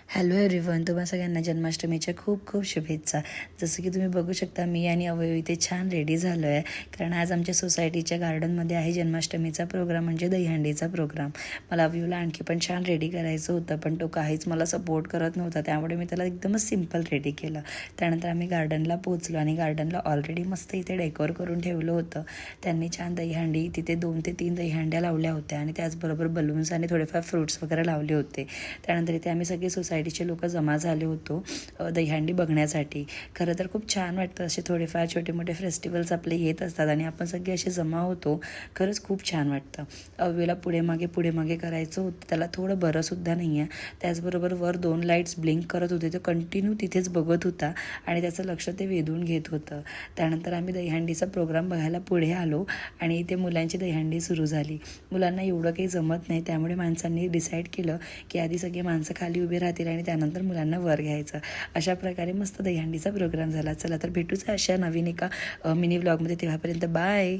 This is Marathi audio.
हॅलो एव्हरीवन, तुम्हा सगळ्यांना जन्माष्टमीच्या खूप खूप शुभेच्छा. जसं की तुम्ही बघू शकता, मी आणि अवयव इथे छान रेडी झालो आहे, कारण आज आमच्या सोसायटीच्या गार्डनमध्ये आहे जन्माष्टमीचा प्रोग्राम, म्हणजे दहीहंडीचा प्रोग्राम. मला अवयवला आणखी पण छान रेडी करायचं होतं, पण तो काहीच मला सपोर्ट करत नव्हता, त्यामुळे मी त्याला एकदमच सिम्पल रेडी केलं. त्यानंतर आम्ही गार्डनला पोहोचलो आणि गार्डनला ऑलरेडी मस्त इथे डेकोर करून ठेवलं होतं. त्यांनी छान दहीहंडी, तिथे 2 ते 3 दहीहंड्या लावल्या होत्या आणि त्याचबरोबर बलून्स आणि थोडेफार फ्रुट्स वगैरे लावले होते. त्यानंतर इथे आम्ही सगळे सोसायटीचे लोक जमा झाले होतो दहीहंडी बघण्यासाठी. खरं तर खूप छान वाटतं, असे थोडेफार छोटे मोठे फेस्टिवल्स आपले येत असतात आणि आपण सगळे असे जमा होतो. खरंच खूप छान वाटतं. अव्वेला पुढे मागे करायचं होतं, त्याला थोडं बरंसुद्धा नाही आहे. त्याचबरोबर वर 2 लाईट्स ब्लिंक करत होते, तो कंटिन्यू तिथेच बघत होता आणि त्याचं लक्ष ते वेधून घेत होतं. त्यानंतर आम्ही दहीहंडीचा प्रोग्राम बघायला पुढे आलो आणि इथे मुलांची दहीहंडी सुरू झाली. मुलांना एवढं काही जमत नाही, त्यामुळे माणसांनी डिसाईड केलं की आधी सगळे माणसं खाली उभे राहतील आणि त्यानंतर मुलांना वर घ्यायचं. अशा प्रकारे मस्त दहीहंडीचा प्रोग्राम झाला. चला तर भेटूच अशा नवीन एका मिनी व्लॉगमध्ये. तेव्हापर्यंत बाय.